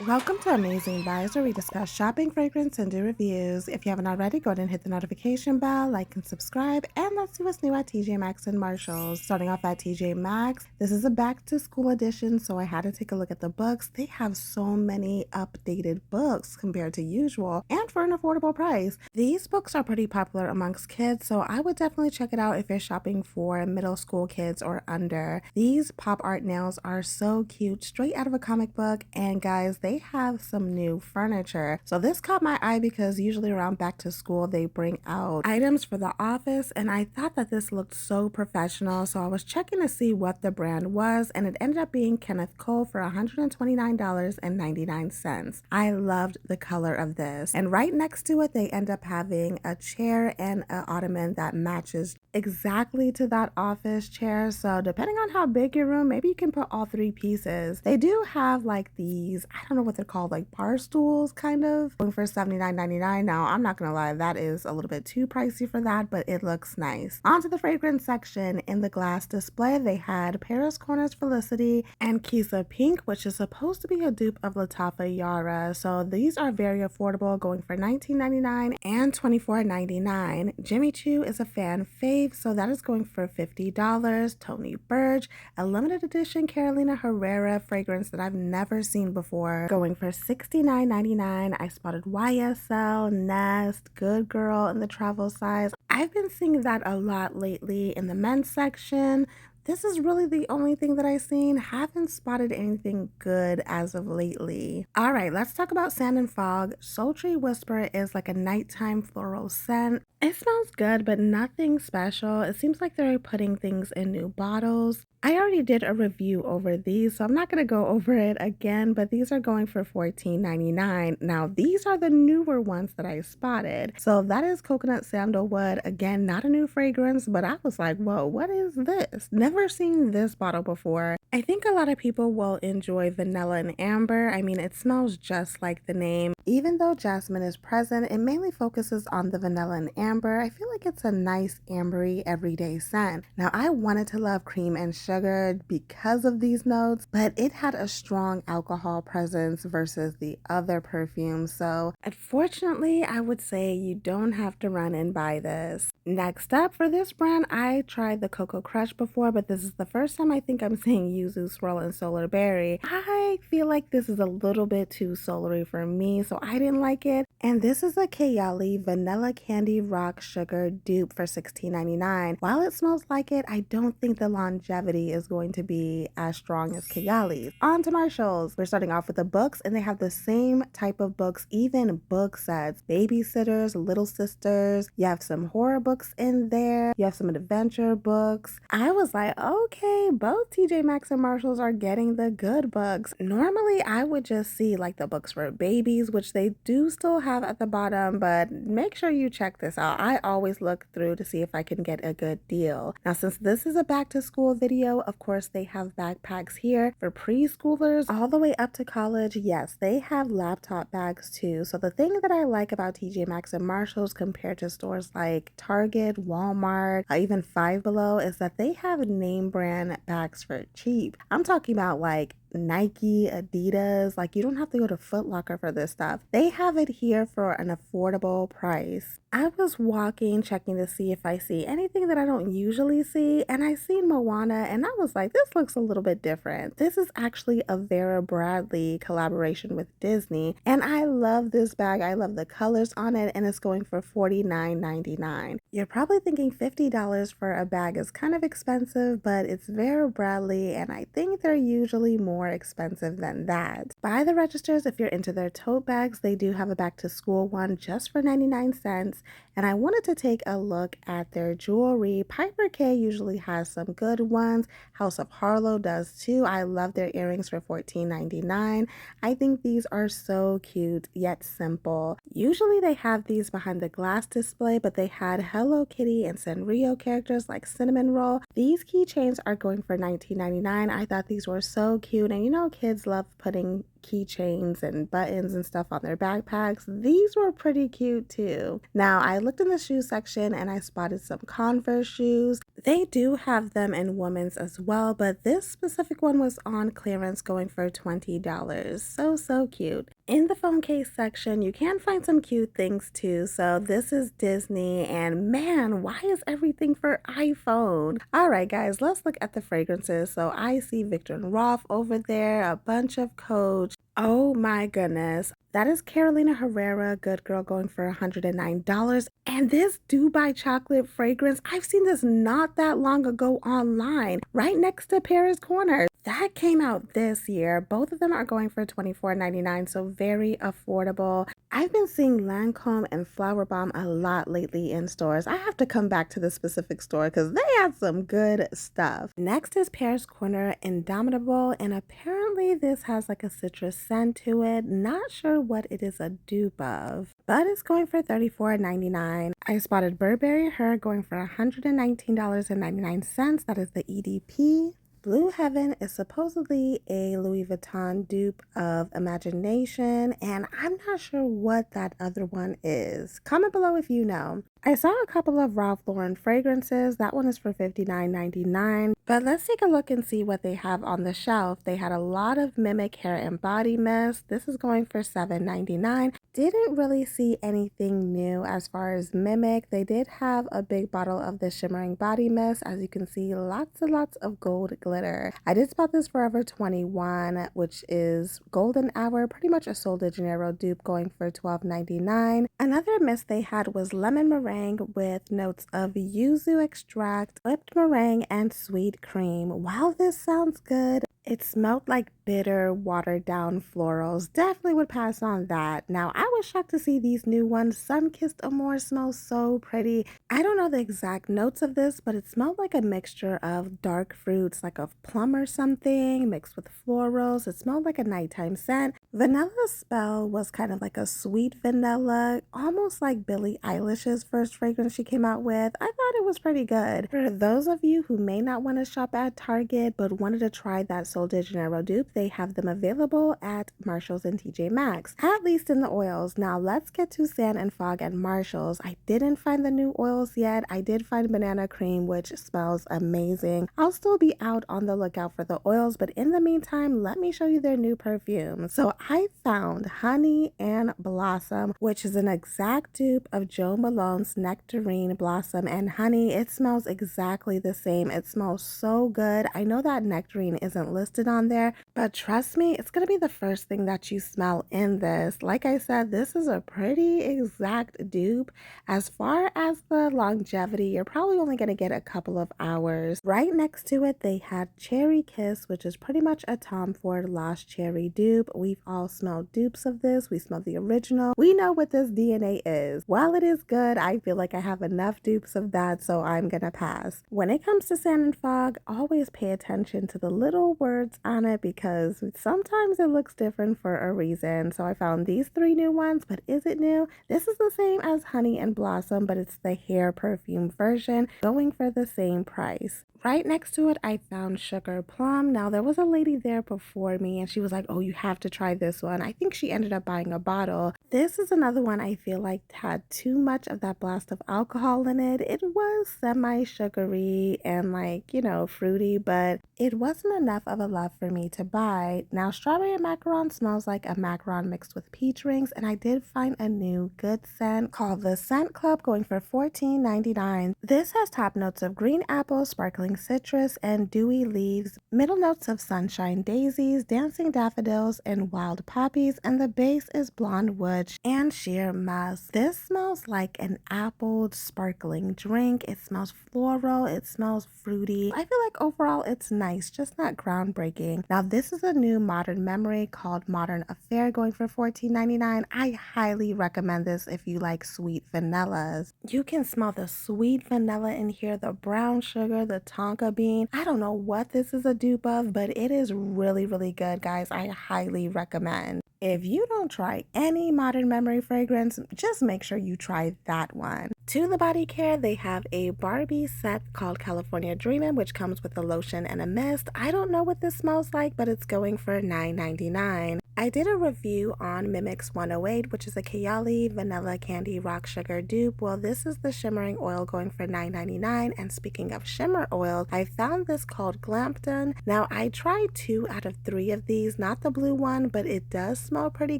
Welcome to Amazing Buys, where we discuss shopping, fragrance, and do reviews. If you haven't already, go ahead and hit the notification bell, like and subscribe, and let's see what's new at TJ Maxx and Marshalls. Starting off at TJ Maxx, this is a back to school edition, so I had to take a look at the books. They have so many updated books compared to usual, and for an affordable price. These books are pretty popular amongst kids, so I would definitely check it out if you're shopping for middle school kids or under. These pop art nails are so cute, straight out of a comic book, and guys, they have some new furniture. So this caught my eye because usually around back to school they bring out items for the office, and I thought that this looked so professional, so I was checking to see what the brand was, and it ended up being Kenneth Cole for $129.99. I loved the color of this, and right next to it they end up having a chair and an ottoman that matches exactly to that office chair. So depending on how big your room, maybe you can put all three pieces. They do have like these, I don't know what they're called, like bar stools kind of, going for $79.99. Now I'm not gonna lie, that is a little bit too pricey for that, but it looks nice. Onto the fragrance section. In the glass display they had Paris Corners Felicity and Kisa Pink, which is supposed to be a dupe of Lattafa Yara. So these are very affordable, going for $19.99 and $24.99. Jimmy Choo is a fan fave, so that is going for $50. Tony Burge, a limited edition Carolina Herrera fragrance that I've never seen before, going for $69.99. I spotted YSL, Nest, Good Girl in the travel size. I've been seeing that a lot lately in the men's section. This is really the only thing that I've seen. Haven't spotted anything good as of lately. All right, let's talk about Sand and Fog. Sultry Whisper is like a nighttime floral scent. It smells good, but nothing special. It seems like they're putting things in new bottles. I already did a review over these, so I'm not going to go over it again, but these are going for $14.99. Now, these are the newer ones that I spotted. So that is Coconut Sandalwood. Again, not a new fragrance, but I was like, whoa, what is this? Never seen this bottle before. I think a lot of people will enjoy Vanilla and Amber. I mean, it smells just like the name. Even though jasmine is present, it mainly focuses on the vanilla and amber. I feel like it's a nice ambery everyday scent. Now, I wanted to love cream and sugar because of these notes, but it had a strong alcohol presence versus the other perfumes. So unfortunately, I would say you don't have to run and buy this. Next up, for this brand, I tried the Cocoa Crush before, but this is the first time I think I'm seeing Yuzu Swirl and Solar Berry. I feel like this is a little bit too solary for me, so I didn't like it. And this is a Kayali Vanilla Candy Rock Sugar dupe for $16.99. While it smells like it, I don't think the longevity is going to be as strong as Kayali's. On to Marshalls. We're starting off with the books, and they have the same type of books, even book sets. Babysitters, Little Sisters, you have some horror books in there, you have some adventure books. I was like, okay, both TJ Maxx and Marshalls are getting the good books. Normally I would just see like the books for babies, which they do still have at the bottom, but make sure you check this out. I always look through to see if I can get a good deal. Now, since this is a back to school video, of course they have backpacks here for preschoolers all the way up to college. Yes, they have laptop bags too. So the thing that I like about TJ Maxx and Marshalls compared to stores like Target, Walmart, even Five Below is that they have name brand bags for cheap. I'm talking about like Nike, Adidas, like you don't have to go to Foot Locker for this stuff. They have it here for an affordable price. I was walking, checking to see if I see anything that I don't usually see, and I seen Moana, and I was like, this looks a little bit different. This is actually a Vera Bradley collaboration with Disney, and I love this bag. I love the colors on it, and it's going for $49.99. You're probably thinking $50 for a bag is kind of expensive, but it's Vera Bradley, and I think they're usually more expensive than that. Buy the registers if you're into their tote bags. They do have a back to school one just for 99 cents. And I wanted to take a look at their jewelry. Piper K usually has some good ones. House of Harlow does too. I love their earrings for $14.99. I think these are so cute yet simple. Usually they have these behind the glass display, but they had Hello Kitty and Sanrio characters like Cinnamon Roll. These keychains are going for $19.99. I thought these were so cute, and you know kids love putting keychains and buttons and stuff on their backpacks. These were pretty cute too. Now, I looked in the shoe section and I spotted some Converse shoes. They do have them in women's as well, but this specific one was on clearance going for $20. So cute. In the phone case section, you can find some cute things too. So this is Disney, and man, why is everything for iPhone? All right, guys, let's look at the fragrances. So I see Victor and Rolf over there, a bunch of Coach. Oh my goodness. That is Carolina Herrera, Good Girl, going for $109. And this Dubai chocolate fragrance, I've seen this not that long ago online, right next to Paris Corner. That came out this year. Both of them are going for $24.99, so very affordable. I've been seeing Lancome and Flower Bomb a lot lately in stores. I have to come back to this specific store because they had some good stuff. Next is Paris Corner Indomitable, and apparently this has like a citrus scent to it. Not sure what it is a dupe of, but it's going for $34.99. I spotted Burberry Her going for $119.99. That is the EDP. Blue Heaven is supposedly a Louis Vuitton dupe of Imagination, and I'm not sure what that other one is. Comment below if you know. I saw a couple of Ralph Lauren fragrances. That one is for $59.99. But let's take a look and see what they have on the shelf. They had a lot of Mimic hair and body mist. This is going for $7.99. Didn't really see anything new as far as Mimic. They did have a big bottle of the shimmering body mist. As you can see, lots and lots of gold glitter. I did spot this Forever 21, which is Golden Hour, pretty much a Sol de Janeiro dupe, going for $12.99. Another mist they had was Lemon Meringue with notes of yuzu extract, whipped meringue, and sweet cream. While this sounds good, it smelled like bitter, watered down florals. Definitely would pass on that. Now, I was shocked to see these new ones. Sun-Kissed Amour smells so pretty. I don't know the exact notes of this, but it smelled like a mixture of dark fruits, like a plum or something, mixed with florals. It smelled like a nighttime scent. Vanilla Spell was kind of like a sweet vanilla, almost like Billie Eilish's first fragrance she came out with. I thought it was pretty good. For those of you who may not want to shop at Target, but wanted to try that Sol de Janeiro dupe, they have them available at Marshalls and TjMaxx, at least in the oils. Now let's get to Sand and Fog at Marshalls. I didn't find the new oils yet. I did find banana cream, which smells amazing. I'll still be out on the lookout for the oils, but in the meantime, let me show you their new perfume. So I found Honey and Blossom, which is an exact dupe of Jo Malone's Nectarine Blossom and Honey. It smells exactly the same. It smells so good. I know that Nectarine isn't listed on there, but trust me, it's going to be the first thing that you smell in this. Like I said, this is a pretty exact dupe. As far as the longevity, you're probably only going to get a couple of hours. Right next to it, they had Cherry Kiss, which is pretty much a Tom Ford Lost Cherry dupe. We've all smelled dupes of this. We smelled the original. We know what this DNA is. While it is good, I feel like I have enough dupes of that, so I'm going to pass. When it comes to Sand and Fog, always pay attention to the little words on it because sometimes it looks different for a reason. So I found these three new ones, but is it new? This is the same as Honey and Blossom, but it's the hair perfume version, going for the same price. Right next to it, I found Sugar Plum. Now, there was a lady there before me, and she was like, oh, you have to try this one. I think she ended up buying a bottle. This is another one I feel like had too much of that blast of alcohol in it. It was semi-sugary and like, you know, fruity, but it wasn't enough of a love for me to buy. Now, Strawberry Macaron smells like a macaron mixed with peach rings, and I did find a new good scent called the Scent Club, going for $14.99. This has top notes of green apple, sparkling citrus, and dewy leaves, middle notes of sunshine daisies, dancing daffodils, and wild poppies, and the base is blonde wood and sheer musk. This smells like an appled sparkling drink. It smells floral. It smells fruity. I feel like overall it's nice, just not groundbreaking. Now this is a new Modern Memory called Modern Affair, going for $14.99. I highly recommend this if you like sweet vanillas. You can smell the sweet vanilla in here, the brown sugar, the tonka bean. I don't know what this is a dupe of, but it is really, really good, guys. I highly recommend. If you don't try any Modern Memory fragrance, just make sure you try that one. To the body care, they have a Barbie set called California Dreamin', which comes with a lotion and a mist. I don't know what this smells like, but it's going for $9.99. I did a review on Mimix 108, which is a Kayali Vanilla Candy Rock Sugar dupe. Well, this is the shimmering oil going for $9.99. And speaking of shimmer oil, I found this called Glampton. Now, I tried 2 out of 3 of these, not the blue one, but it does smell pretty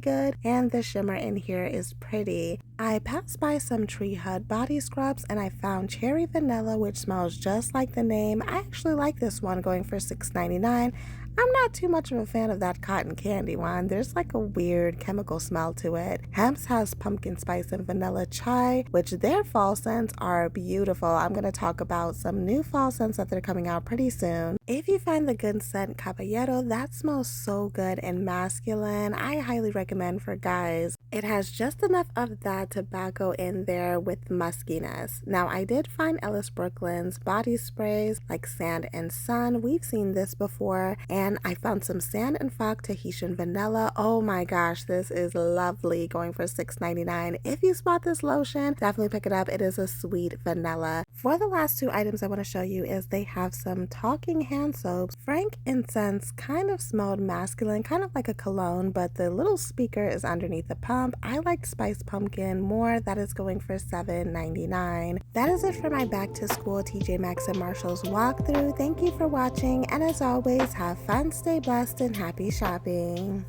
good, and the shimmer in here is pretty. I passed by some Tree Hut body scrubs and I found Cherry Vanilla, which smells just like the name. I actually like this one, going for $6.99. I'm not too much of a fan of that cotton candy one. There's like a weird chemical smell to it. Hemp's has pumpkin spice and vanilla chai, which their fall scents are beautiful. I'm going to talk about some new fall scents that they're coming out pretty soon. If you find the good scent Caballero, that smells so good and masculine. I highly recommend for guys. It has just enough of that tobacco in there with muskiness. Now, I did find Ellis Brooklyn's body sprays like Sand and Sun. We've seen this before, and I found some Sand and Fog Tahitian Vanilla. Oh my gosh, this is lovely, going for $6.99. If you spot this lotion, definitely pick it up. It is a sweet vanilla. For the last 2 items I want to show you is they have some talking hand soaps. Frankincense kind of smelled masculine, kind of like a cologne, but the little speaker is underneath the pump. I liked Spice Pumpkin more. That is going for $7.99. That is it for my back to school TJ Maxx and Marshalls walkthrough. Thank you for watching, and as always, have fun, stay blessed, and happy shopping.